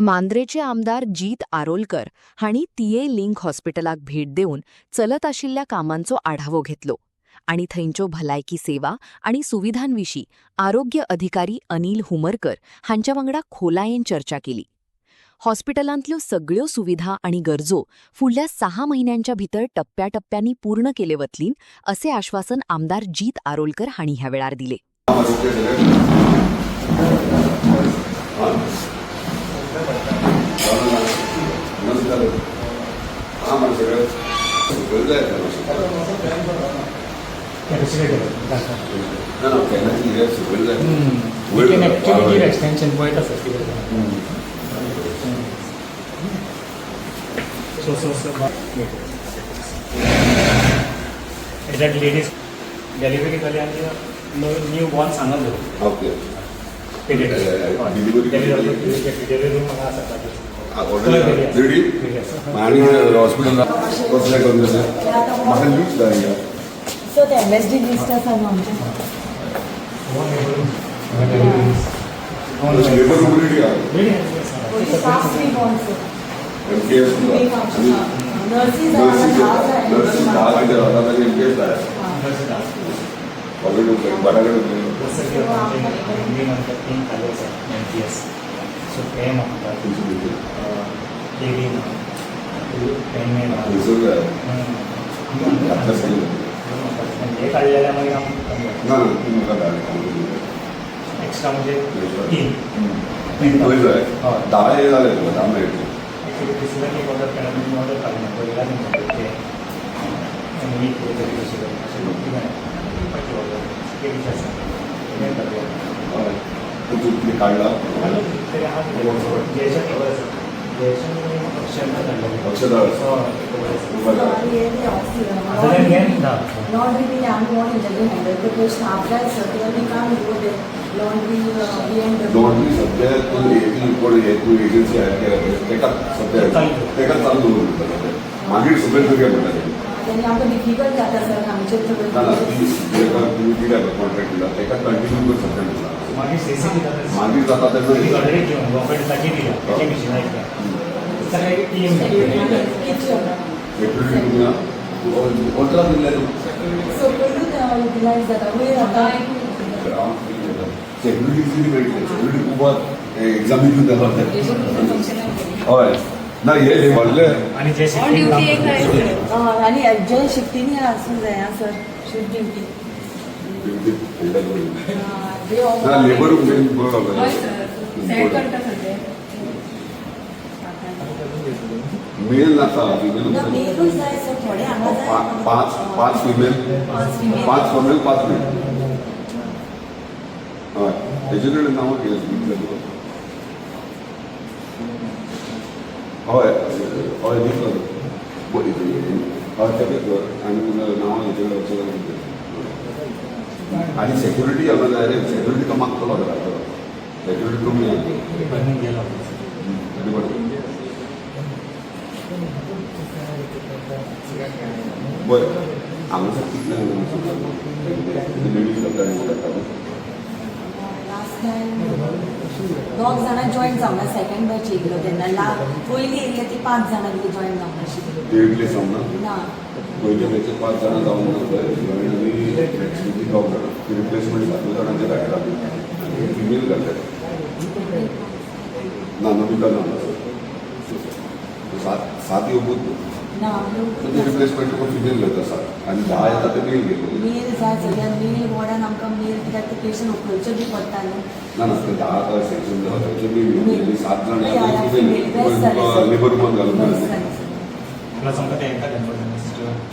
मांद्रेचे आमदार जीत आरोलकर हांणी तिये लिंक हॉस्पिटलाक भेट देऊन चलत आशिल्ल्या कामांचो आढावो घेतलो आणि थंयच्यो भलायकी सेवा आणि सुविधांविशीं आरोग्य अधिकारी अनिल हुमरकर हांच्या वांगडा खोलायेन चर्चा केली. हॉस्पिटलांतल्यो सगळ्यो सुविधा आणि गरजो फुडल्या 6 म्हयन्यांच्या भितर टप्प्याटप्प्यांनी पूर्ण केले वतलीं असे आश्वासन आमदार जीत आरोलकर हांणी ह्या वेळार दिले. लेडीज डिलिव्हरी केली आणि न्यू बॉर्न सांगत ओके डिलिव्हरी मला असं आणि हॉस्पिटलला कसं करून म्हाका लिस्ट जाय सो ते MSD लिस्ट आसा न्हू आमचे लेबर मोबिलिटी MKS नर्सीज नर्सिंग 10 मिनिटं आता तरी MKS जाय ऑलरेडी बटाकडे सो ते म्हणतात हे काढलेल्या एक्स्ट्रा म्हणजे 10 हे झाले 10 मिनिट ॲक्च्युली ऑर्डर केला ऑर्डर काढणार पहिला काढला laundry आम्ही वॉन इंटरव्यू हँडल करतो स्टाफ जाय सर कित्याक we can't do the laundry laundry सध्या तू तू एजन्सी आहे तेका सध्या तेका चालू दवरता मागीर सगळे तरी म्हणटा त्यांनी आमकां डिफिकल्ट जाता सर आमचे तुम्ही दिल्या कॉन्ट्रॅक्ट दिला तेका कंटिन्यू कर सध्या मागीर CCTV जाता मागीर जाता तेन्ना ऑलरेडी घेवन गव्हर्मेंटाची दिल्या तेची मशीन आयल्या सगळे टीम कोणता दिल्या सगळ्यो युटिलायज जाता वयर आता सेक्युरिटी मेळटले सेक्युरिटी खूब एग्जामी दिवन जाता हय ना हे व्हडले आणि जे आणि जे शिफ्टीनी आसूंक जाय सर शिफ्ट ड्युटी लेबर मेल नाका मेलूच जाय सर थोडे हांगा जाय 5 फिमेल 5 फॉर्मेल 5 मेल हय तेजे कडेन नांवां घेतलें हय हय दितलो हय तेका आनी नांवां घेतलें आणि सेक्युरिटी हांगा जाय रे सेक्युरिटी तो मागतलो सेक्युरिटी कमी गेलो बरं हांगासर कितले लेडीज करता लास्ट टायम 2 जाणां जॉईन जावना सेकंड बॅच येयलो तेन्ना पयली येयले ती 5 जाणां बी जॉईन जावना आशिल्ली देड प्लेस जावना ना पयले बॅचेर 5 जाणां जावंक ना जॉईन आनी नेक्स्ट 9 जाणां रिप्लेसमेंट 7 जाणांचे धाडला आनी फिमेल घातले ना नमिता ना 7 येवंक ना रिप्लेसमेंट कोण फिमेल घालता 7 आनी 10 येता ते मेल घेतले मेल जाय सगळ्यान मेल वॉर्डान आमकां मेल कित्याक ते पेशंट उखलचे बी पडटा न्हू ना ना ते 10 सेक्शन जाता तेचे बी 7 जाणां फिमेल लेबर रूमान घालून प्लस आमकां ते येता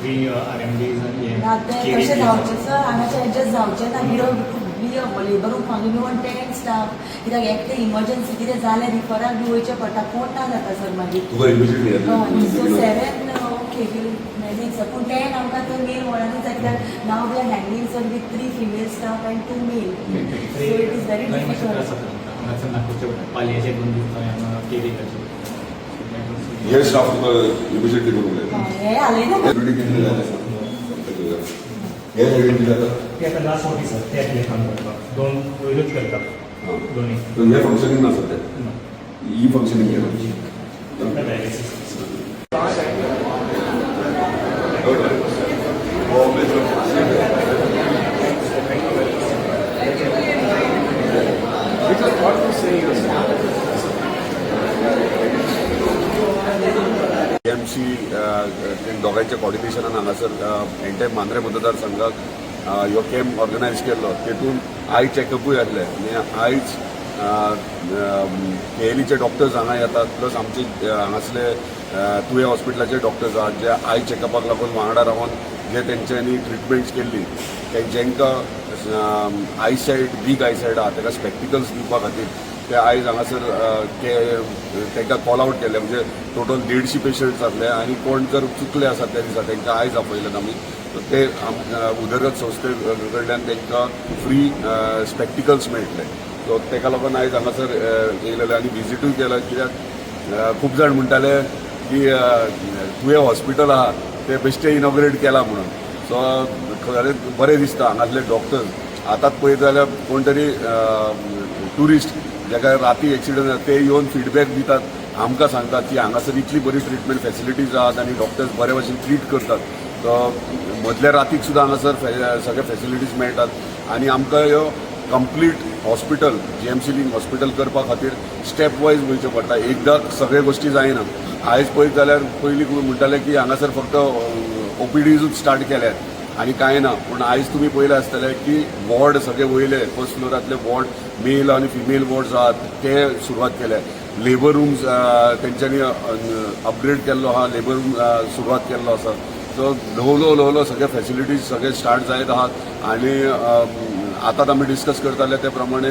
फ्री RMDs आनी तशें जावचें सर हांगाचें एडजस्ट जावचें ना labour room even tent staff कित्याक एकटें इमर्जन्सी कितें जालें रिफराक बी वयचें पडटा कोण ना जाता सर मागीर तुका इमिजिएटली सो 7 ओके मॅनेज पूण 10 आमकां तर मेल वॉर्डानूच जाय कित्याक नाव we are handling sir with 3 female staff and 2 male so it is very difficult पालयेचे 2 हे स्टाफ तुका इमिजिएटली करूंक जाय हे आले ना कितले जाय हे सायडीन कितें जाता ते आता लास्ट मोठी सर ते काम करतात 2 वयरूच करतात दोन्ही हे फंक्शनिंग ना सध्या ई फंक्शनिंग केलं डायलिसिस AMC दोगांच्या कॉर्डिनेशनान हांगासर एंटायर मांद्रे मतदारसंघाक ह्यो कॅम्प ऑर्गनायज केल्लो तेतून आय चॅकअपूय आसले आनी आयज KLEचे डॉक्टर्स हांगा येतात प्लस आमचे हांगासले तुवें हॉस्पिटलाचे डॉक्टर्स आहात जे आय चॅकअपाक लागून वांगडा रावन जे तेंच्यांनी ट्रिटमेंट्स केल्ली जेंकां आयसायट वीक आयसायट आहा ताका स्पॅक्टिकल्स दिवपा खातीर ते आयज हांगासर तांकां कॉल आउट केले म्हणजे टोटल 150 पेशंट्स जातले आनी कोण जर चुकले आसात त्या दिसा तांकां आयज आपयल्यात आमी ते उदरगत संस्थे कडल्यान तांकां फ्री स्पॅक्टिकल्स मेळटले सो ताका लागून आयज हांगासर येयलेले आनी विजीटूय केला कित्याक खूब जाण म्हणटाले की तुवें हॉस्पिटल आहा ते बेश्टें इनॉग्रेट केला म्हणून सो खरेंच बरें दिसता हांगासले डॉक्टर्स आतांच पळयत जाल्यार कोण तरी ट्युरिस्ट जाका राती एक्सिडंट जाता ते येवन फीडबॅक दितात आमकां सांगतात की हांगासर इतली बरी ट्रिटमेंट फॅसिलिटीज आहात आनी डॉक्टर्स बरे भशेन ट्रीट करतात सो मदल्या रातीक सुद्दां हांगासर सगळे फॅसिलिटीज मेळटात आनी आमकां ह्यो complete hospital GMC link hospital करपा खातीर स्टेप वायज वयचें पडटा एकदां सगळे गोश्टी जायना आयज पळयत जाल्यार पयलीं म्हणटाले की हांगासर फक्त OPDजूच स्टार्ट केल्यात आनी कांय ना पूण आयज तुमी पळयलें आसतलें की वॉर्ड सगळे वयले फर्स्ट फ्लोरांतले वॉर्ड मेल आनी फिमेल वॉर्ड्स आहात ते सुरवात केल्या लेबर रूम्स तेंच्यांनी अपग्रेड केल्लो आहा लेबर रूम सुरवात केल्लो आसा सो ल्हव सगळे फॅसिलिटीज सगळे स्टार्ट जायत आहात आनी आतांच आमी डिस्कस करताले ते प्रमाणे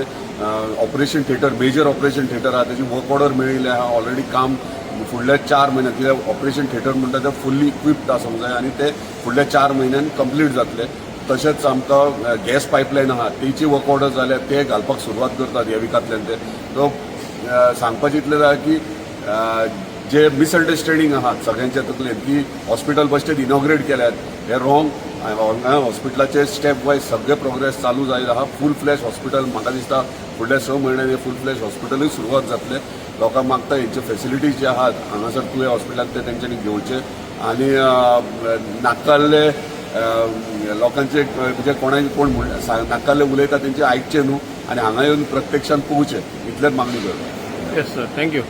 operation theatre major operation theatre आहा तेजी वर्क ऑर्डर मेळिल्ली आहा ऑलरेडी काम फुडल्या 4 म्हयन्यात कित्याक ऑपरेशन थिएटर म्हणटा ते फुल्ली इक्विप्ड आसूंक जाय आनी ते फुडल्या 4 म्हयन्यान कंप्लीट जातले तशेंच आमकां गॅस पायपलायन आहा तेची वर्क ऑर्डर जाल्या ते घालपाक सुरवात करतात ह्या विकांतल्यान ते सो सांगपाचें इतलें जाय की जे मिसअंडरस्टँडींग आहात सगळ्यांच्या तकलेन की हॉस्पिटल बेश्टेच इनॉग्रेट केल्यात हे रॉंग हॉस्पिटलाचे स्टेप वायज सगळे प्रोग्रेस चालू जायत आहा फूल फ्लॅश हॉस्पिटल म्हाका दिसता फुडल्या 6 म्हयन्यांनी फूल फ्लॅश हॉस्पिटलूय सुरवात जातले लोकांक मागता हेंचे फॅसिलिटीज जे आहात हांगासर तुवें हॉस्पिटलांत ते तेंच्यांनी घेवचे आनी नाकाल्ले लोकांचे म्हणजे कोण नाकाल्ले उलयता तेंचे आयकचे न्हू आनी हांगा येवन प्रत्यक्षान पळोवचे इतलेंच मागणी करता येस सर थँक्यू